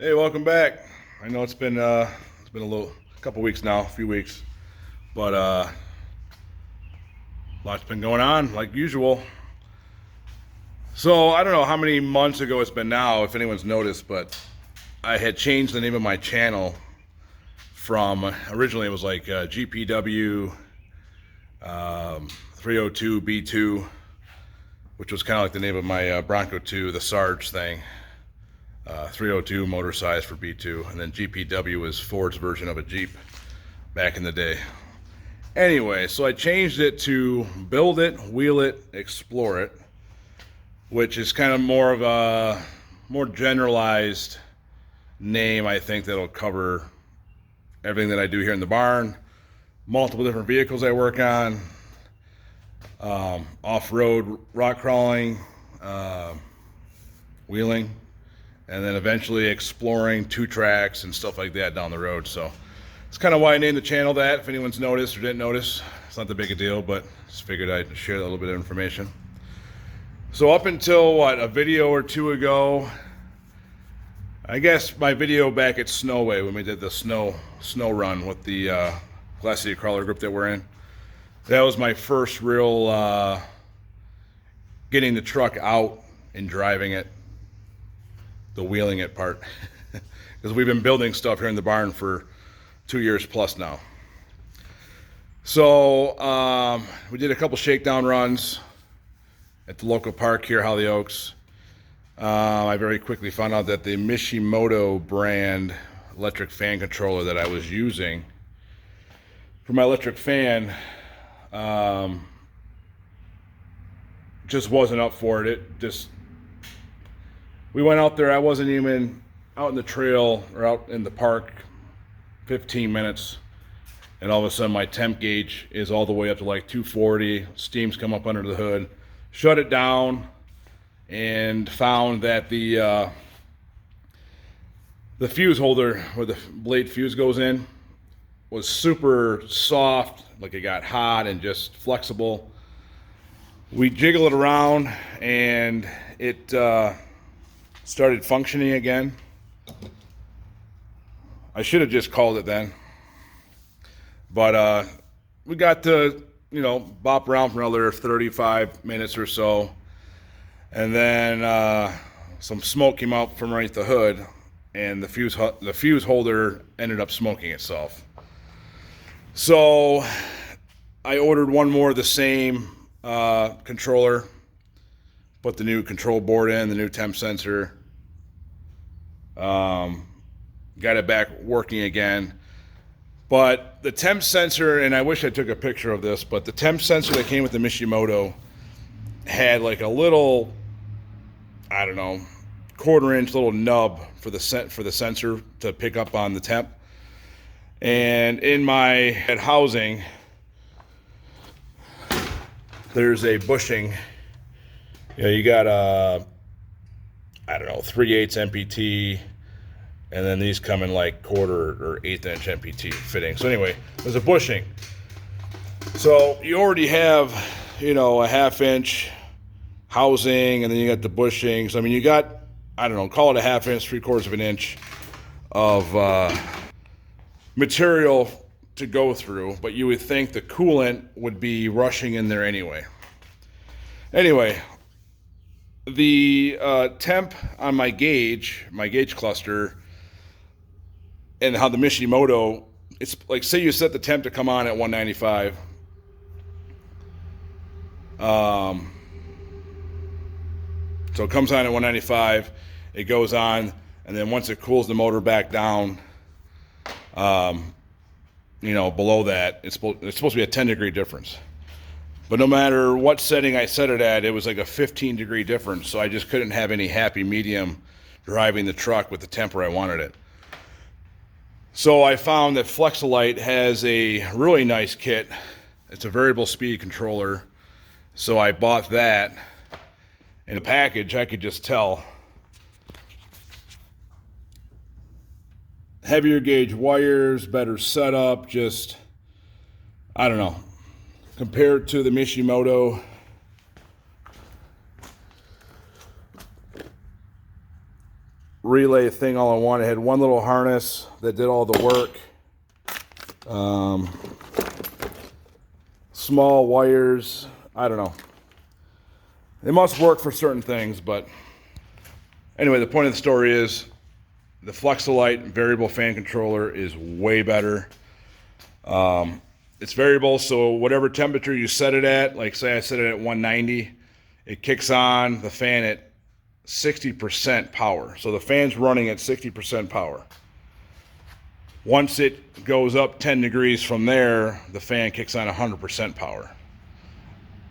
Hey, welcome back. I know it's been a couple weeks now, a few weeks, but lots been going on like usual. So I don't know how many months ago it's been now, if anyone's noticed, but I had changed the name of my channel from originally it was like GPW 302 B2, which was kind of like the name of my Bronco 2, the Sarge thing. 302 motor size for B2, and then GPW was Ford's version of a Jeep back in the day. Anyway, so I changed it to Build It, Wheel It, Explore It, which is kind of more of a more generalized name. I think that'll cover everything that I do here in the barn, multiple different vehicles I work on, off-road rock crawling, wheeling, and then eventually exploring 2-tracks and stuff like that down the road. So it's kind of why I named the channel that. If anyone's noticed or didn't notice, it's not that big a deal, but just figured I'd share a little bit of information. So up until a video or two ago, I guess my video back at Snowway when we did the snow run with the Class C crawler group that we're in, that was my first real getting the truck out and driving it, the wheeling it part, because we've been building stuff here in the barn for 2 years plus now. So we did a couple shakedown runs at the local park here, Holly Oaks. I very quickly found out that the Mishimoto brand electric fan controller that I was using for my electric fan just wasn't up for it. We went out there, I wasn't even out in the trail or out in the park 15 minutes, and all of a sudden my temp gauge is all the way up to like 240, steam's come up under the hood, shut it down, and found that the fuse holder where the blade fuse goes in was super soft, like it got hot and just flexible. We jiggle it around and it started functioning again. I should have just called it then, but we got to bop around for another 35 minutes or so, and then some smoke came out from underneath the hood, and the fuse holder ended up smoking itself. So I ordered one more of the same controller, put the new control board in, the new temp sensor, got it back working again. But the temp sensor, and I wish I took a picture of this, but the temp sensor that came with the Mishimoto had like a little, I don't know, 1/4-inch little nub for the sensor to pick up on the temp. And in my head housing, there's a bushing. You got a, I don't know, 3/8 MPT, and then these come in like 1/4 or 1/8-inch MPT fitting. So anyway, there's a bushing. So you already have, a 1/2-inch housing, and then you got the bushing. So I mean, you got, I don't know, call it a 1/2 inch, 3/4 of an inch of material to go through, but you would think the coolant would be rushing in there anyway. Anyway, the temp on my gauge cluster, and how the Mishimoto, it's like, say you set the temp to come on at 195. So it comes on at 195, it goes on, and then once it cools the motor back down, below that, it's supposed to be a 10-degree difference. But no matter what setting I set it at, it was like a 15-degree difference, so I just couldn't have any happy medium driving the truck with the temp where I wanted it. So I found that Flex-A-Lite has a really nice kit. It's a variable speed controller, so I bought that. In the package, I could just tell. Heavier gauge wires, better setup, just, I don't know. Compared to the Mishimoto, relay thing all in one. It had one little harness that did all the work. Small wires. I don't know. It must work for certain things, but anyway, the point of the story is the Flex-A-Lite Variable Fan Controller is way better. It's variable, so whatever temperature you set it at, like say I set it at 190, it kicks on the fan at 60% power. So the fan's running at 60% power. Once it goes up 10 degrees from there, the fan kicks on 100% power.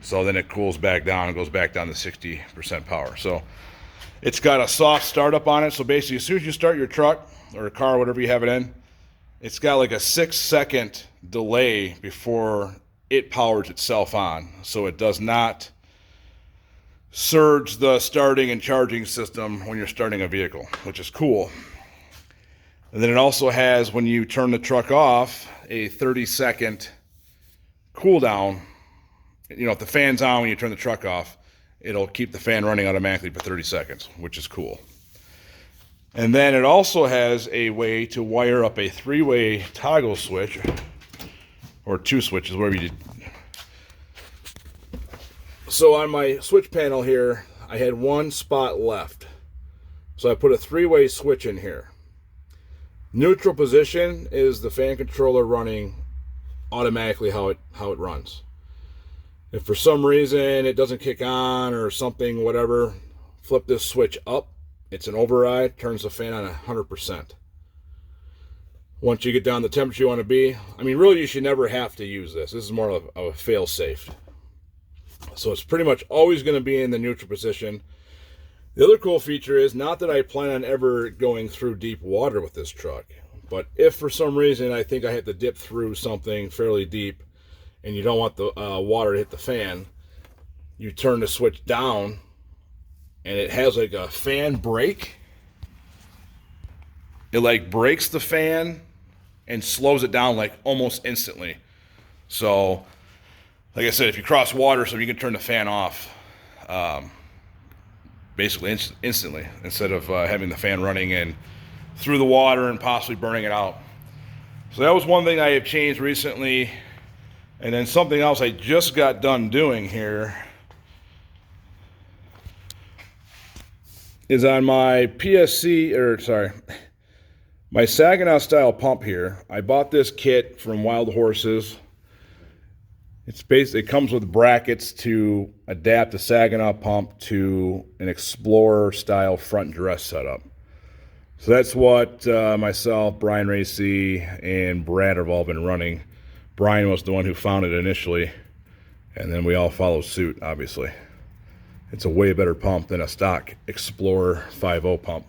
So then it cools back down and goes back down to 60% power. So it's got a soft startup on it. So basically, as soon as you start your truck or a car, whatever you have it in, it's got like a 6-second delay before it powers itself on. So it does not surge the starting and charging system when you're starting a vehicle, which is cool. And then it also has, when you turn the truck off, a 30-second cool down. You know, if the fan's on when you turn the truck off, it'll keep the fan running automatically for 30 seconds, which is cool. And then it also has a way to wire up a 3-way toggle switch, or 2 switches, whatever you do. So on my switch panel here, I had one spot left. So I put a 3-way switch in here. Neutral position is the fan controller running automatically how it runs. If for some reason it doesn't kick on or something, whatever, flip this switch up. It's an override, turns the fan on 100%. Once you get down the temperature you want to be, I mean, really you should never have to use this. This is more of a fail-safe. So it's pretty much always going to be in the neutral position. The other cool feature is, not that I plan on ever going through deep water with this truck, but if for some reason I think I have to dip through something fairly deep and you don't want the water to hit the fan, you turn the switch down and it has like a fan brake. It like brakes the fan and slows it down like almost instantly. So like I said, if you cross water, so you can turn the fan off basically instantly, instead of having the fan running in through the water and possibly burning it out. So that was one thing I have changed recently. And then something else I just got done doing here is on my PSC, my Saginaw style pump here. I bought this kit from Wild Horses. It comes with brackets to adapt the Saginaw pump to an Explorer style front dress setup. So that's what myself, Brian Racy, and Brad have all been running. Brian was the one who found it initially, and then we all followed suit, obviously. It's a way better pump than a stock Explorer 5.0 pump.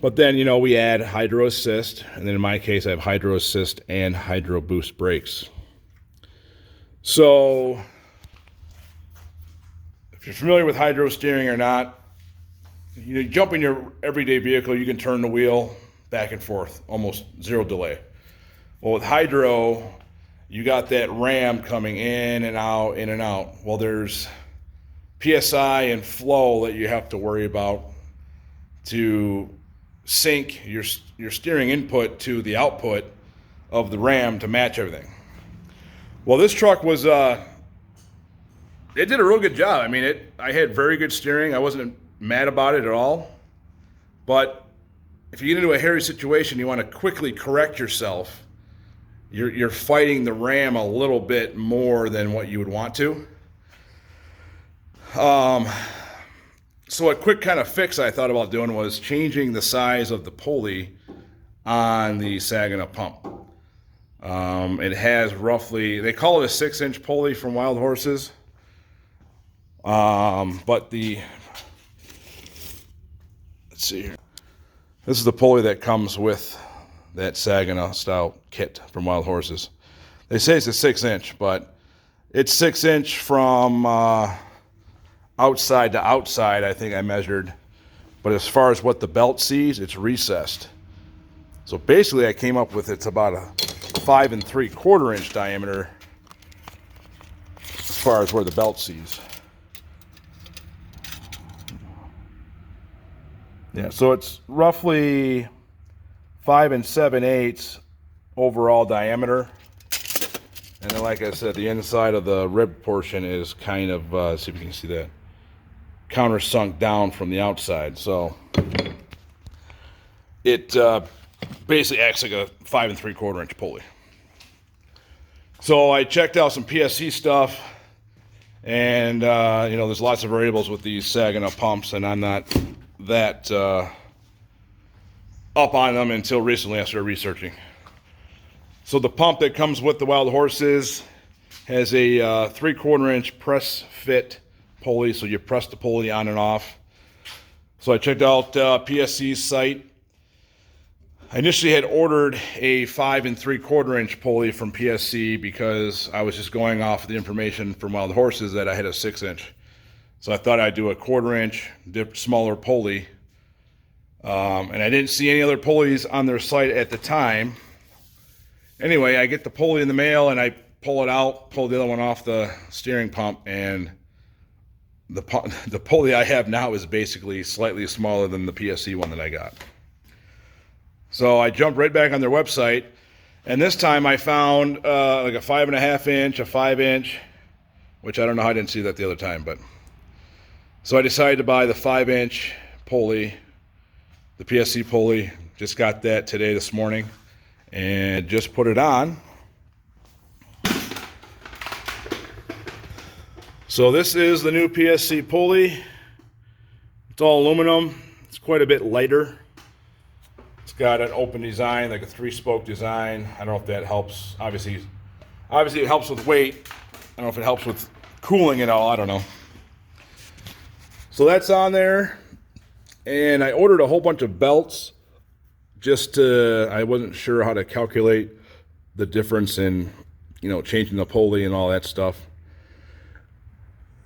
But then, you know, we add Hydro Assist, and then in my case, I have Hydro Assist and Hydro Boost brakes. So, if you're familiar with hydro steering or not, you jump in your everyday vehicle, you can turn the wheel back and forth, almost zero delay. Well, with hydro, you got that ram coming in and out, in and out. Well, there's PSI and flow that you have to worry about to sync your steering input to the output of the ram to match everything. Well, this truck was, it did a real good job. I mean, I had very good steering. I wasn't mad about it at all. But if you get into a hairy situation, you want to quickly correct yourself. You're fighting the ram a little bit more than what you would want to. So a quick kind of fix I thought about doing was changing the size of the pulley on the Saginaw pump. It has roughly, they call it a 6-inch pulley from Wild Horses. But let's see here. This is the pulley that comes with that Saginaw style kit from Wild Horses. They say it's a 6-inch, but it's 6-inch from outside to outside, I think I measured. But as far as what the belt sees, it's recessed. So basically I came up with it's about a 5 3/4 inch diameter as far as where the belt sees. Yeah, so it's roughly 5 7/8 overall diameter. And then, like I said, the inside of the rib portion is kind of, see if you can see that, countersunk down from the outside. So it basically acts like a 5 3/4 inch pulley. So I checked out some PSC stuff, and you know, there's lots of variables with these sagging up pumps, and I'm not that up on them until recently I started researching. So the pump that comes with the Wild Horses has a 3/4 inch press fit pulley, so you press the pulley on and off. So I checked out PSC's site. I initially had ordered a 5 3/4 inch pulley from PSC because I was just going off the information from Wild Horses that I had a 6 inch. So I thought I'd do a 1/4 inch smaller pulley. And I didn't see any other pulleys on their site at the time. Anyway, I get the pulley in the mail and I pull it out, pull the other one off the steering pump, and the pulley I have now is basically slightly smaller than the PSC one that I got. So I jumped right back on their website, and this time I found like a 5.5 inch, a 5 inch, which I don't know how I didn't see that the other time, but so I decided to buy the 5 inch pulley, the PSC pulley. Just got that today, this morning, and just put it on. So this is the new PSC pulley. It's all aluminum. It's quite a bit lighter. It's got an open design, like a 3-spoke design. I don't know if that helps. Obviously it helps with weight. I don't know if it helps with cooling at all. I don't know. So that's on there. And I ordered a whole bunch of belts just to, I wasn't sure how to calculate the difference in, you know, changing the pulley and all that stuff.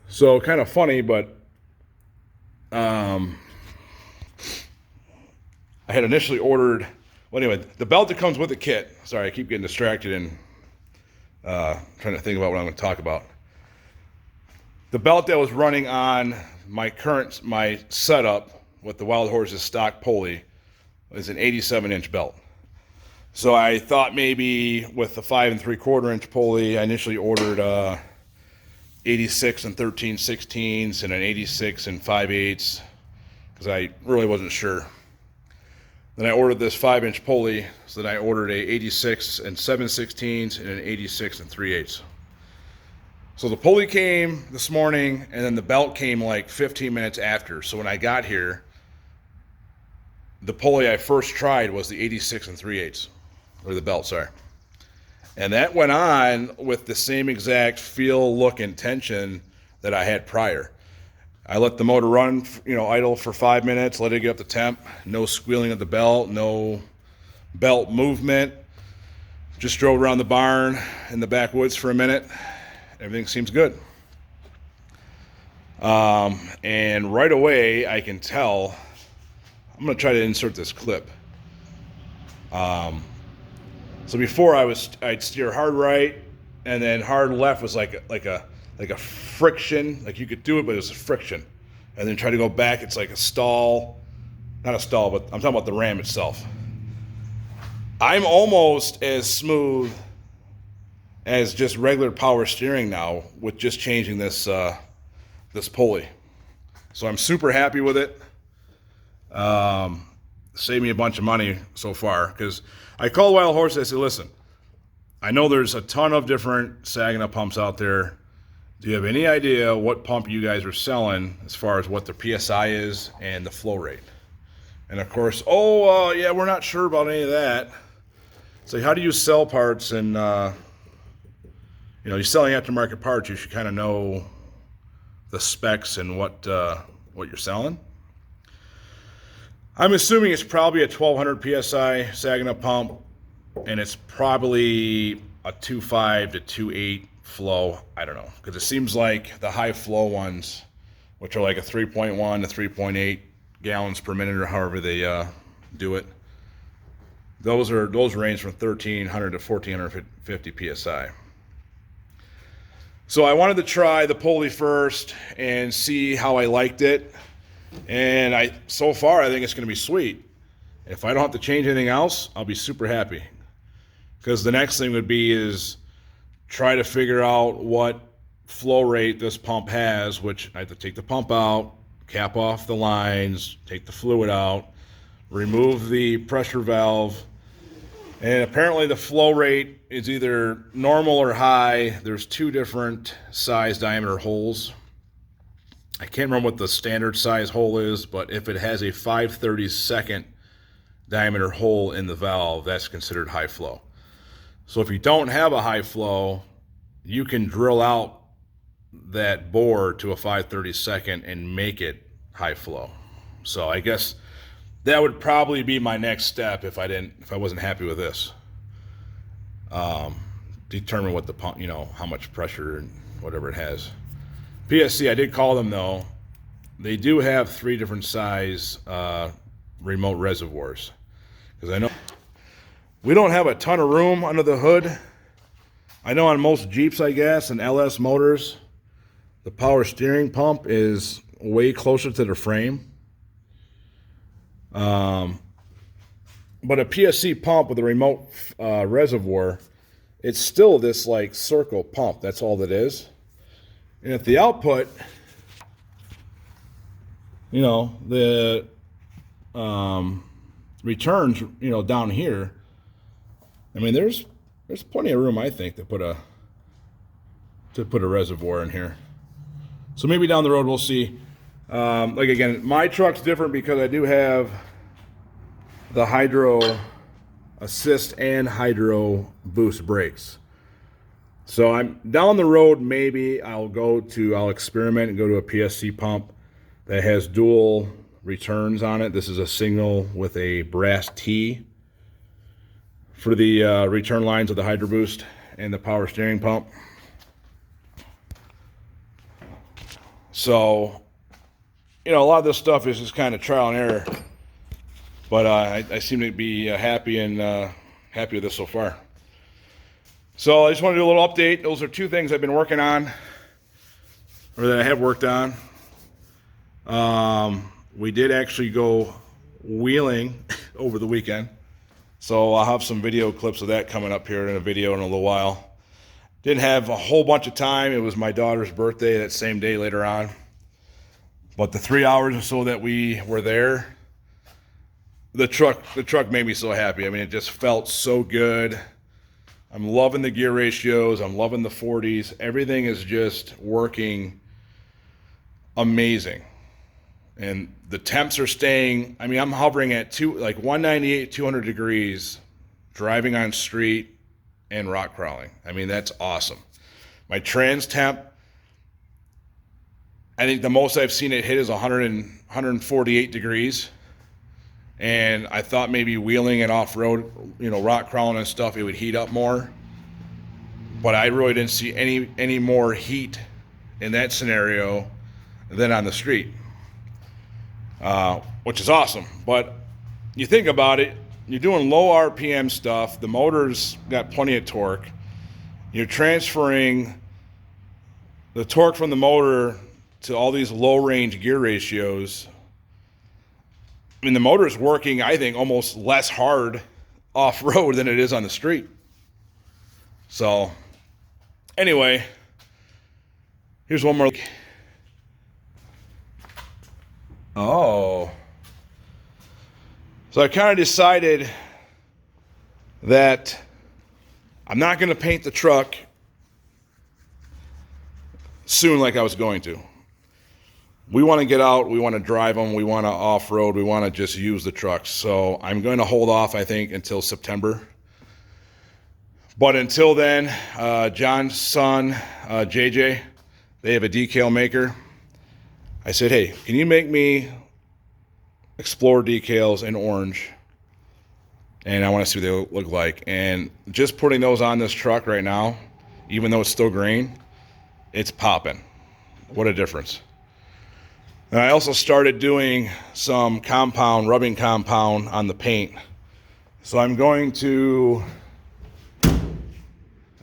So kind of funny, but I had initially ordered, well, anyway, the belt that comes with the kit. Sorry, I keep getting distracted and trying to think about what I'm going to talk about. The belt that was running on my setup with the Wild Horses stock pulley is an 87 inch belt. So I thought maybe with the 5 3/4 inch pulley, I initially ordered 86 and 13/16 and an 86 and 5/8 because I really wasn't sure. Then I ordered this 5 inch pulley, so then I ordered a 86 and 7/16 and an 86 and 3/8. So the pulley came this morning, and then the belt came like 15 minutes after. So when I got here, the pulley I first tried was the 86 and 3/8, or the belt, sorry. And that went on with the same exact feel, look, and tension that I had prior. I let the motor run, you know, idle for 5 minutes, let it get up to temp. No squealing of the belt, no belt movement. Just drove around the barn in the backwoods for a minute. Everything seems good. And right away, I can tell, I'm going to try to insert this clip. So before I'd steer hard right, and then hard left was like a friction. Like you could do it, but it was a friction. And then try to go back, it's like a stall. Not a stall, but I'm talking about the ram itself. I'm almost as smooth as just regular power steering now with just changing this this pulley. So I'm super happy with it. Saved me a bunch of money so far, because I called Wild Horses. I said, listen, I know there's a ton of different sagging up pumps out there. Do you have any idea what pump you guys are selling as far as what the PSI is and the flow rate? And of course, yeah, we're not sure about any of that. So how do you sell parts? And you know, you're selling aftermarket parts, you should kind of know the specs and what you're selling. I'm assuming it's probably a 1200 PSI sagging up pump, and it's probably a 2.5 to 2.8 flow. I don't know, because it seems like the high flow ones, which are like a 3.1 to 3.8 gallons per minute, or however they do it, those range from 1300 to 1450 PSI. So I wanted to try the pulley first and see how I liked it. And so far, I think it's going to be sweet. If I don't have to change anything else, I'll be super happy. Because the next thing would be is try to figure out what flow rate this pump has, which I have to take the pump out, cap off the lines, take the fluid out, remove the pressure valve, and apparently the flow rate is either normal or high. There's two different size diameter holes. I can't remember what the standard size hole is, but if it has a 5/32 diameter hole in the valve, that's considered high flow. So if you don't have a high flow, you can drill out that bore to a 5/32 and make it high flow. So I guess that would probably be my next step if I wasn't happy with this. Determine what the pump, how much pressure and whatever it has. PSC, I did call them though. They do have 3 different size remote reservoirs. Because I know we don't have a ton of room under the hood. I know on most Jeeps, I guess, and LS motors, the power steering pump is way closer to the frame. But a PSC pump with a remote reservoir, it's still this like circle pump. That's all it is. And at the output, the returns, down here, I mean, there's plenty of room, I think, to put a reservoir in here. So maybe down the road we'll see. Like again, my truck's different because I do have the hydro assist and hydro boost brakes. So I'm down the road, maybe I'll experiment and go to a PSC pump that has dual returns on it. This is a signal with a brass T for the return lines of the hydro boost and the power steering pump. So, a lot of this stuff is just kind of trial and error. But I seem to be happy with this so far. So I just want to do a little update. Those are 2 things I've been working on, or that I have worked on. We did actually go wheeling over the weekend. So I'll have some video clips of that coming up here in a video in a little while. Didn't have a whole bunch of time. It was my daughter's birthday that same day later on. But the 3 hours or so that we were there, the truck made me so happy. I mean, it just felt so good. I'm loving the gear ratios. I'm loving the 40s. Everything is just working amazing. And the temps are staying. I mean, I'm hovering at 198, 200 degrees driving on street and rock crawling. I mean, that's awesome. My trans temp, I think the most I've seen it hit is 148 degrees. And I thought maybe wheeling and off-road, rock crawling and stuff, it would heat up more. But I really didn't see any more heat in that scenario than on the street, which is awesome. But you think about it, you're doing low RPM stuff. The motor's got plenty of torque. You're transferring the torque from the motor to all these low-range gear ratios. I mean, the motor is working, I think, almost less hard off-road than it is on the street. So, anyway, here's one more. Oh. So I kind of decided that I'm not going to paint the truck soon like I was going to. We want to get out, we want to drive them, we want to off-road, we want to just use the trucks. So I'm going to hold off, I think, until September. But until then, John's son, JJ, they have a decal maker. I said, hey, can you make me Explorer decals in orange? And I want to see what they look like. And just putting those on this truck right now, even though it's still green, it's popping. What a difference. And I also started doing some rubbing compound on the paint. So I'm going to, let's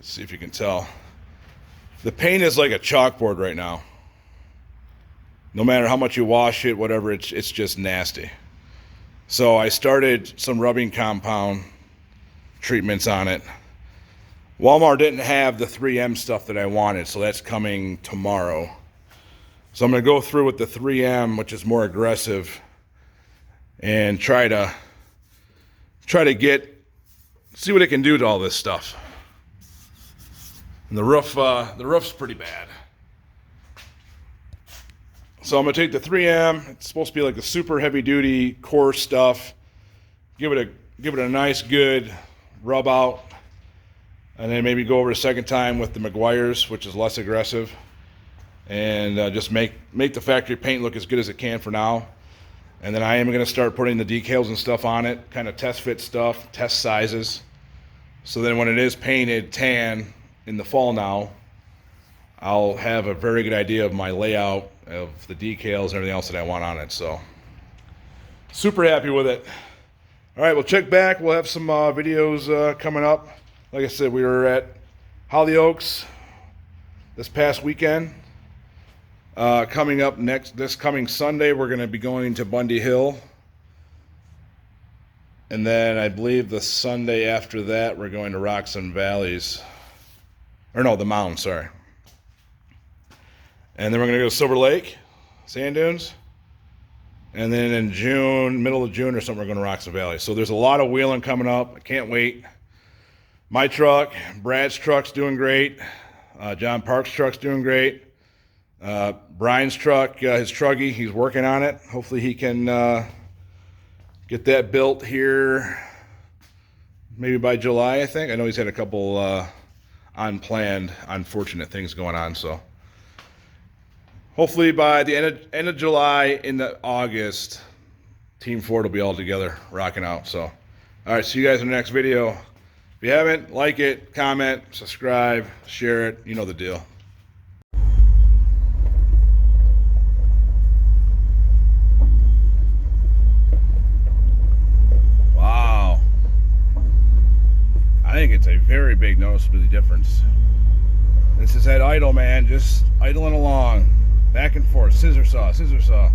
see if you can tell. The paint is like a chalkboard right now. no matter how much you wash it, whatever, it's just nasty. So I started some rubbing compound treatments on it. Walmart didn't have the 3M stuff that I wanted, so that's coming tomorrow. So I'm going to go through with the 3M, which is more aggressive, and try to see what it can do to all this stuff. And the roof's pretty bad. So I'm going to take the 3M. It's supposed to be like the super heavy duty core stuff. Give it a nice good rub out, and then maybe go over a second time with the Meguiar's, which is less aggressive, and just make the factory paint look as good as it can for now. And then I am going to start putting the decals and stuff on it, kind of test fit stuff, test sizes. So then when it is painted tan in the fall now, I'll have a very good idea of my layout of the decals and everything else that I want on it. So super happy with it. All right, we'll check back. We'll have some videos coming up. Like I said, we were at Hollyoaks this past weekend. Coming up this coming Sunday, we're going to be going to Bundy Hill. And then I believe the Sunday after that, we're going to Rocks and Valleys. Or no, the Mountain, sorry. And then we're going to go to Silver Lake, Sand Dunes. And then in June, middle of June or something, we're going to Rocks and Valleys. So there's a lot of wheeling coming up. I can't wait. My truck, Brad's truck's doing great. John Park's truck's doing great. Brian's truck, his truggy, he's working on it. Hopefully he can get that built here maybe by July, I think. I know he's had a couple unplanned, unfortunate things going on, so hopefully by the end of July into August, Team Ford will be all together, rocking out. So, all right, see you guys in the next video. If you haven't, like it, comment, subscribe, share it. You know the deal. Wow. I think it's a very big noticeable difference. This is that idle, man, just idling along. Back and forth, scissor saw, scissor saw.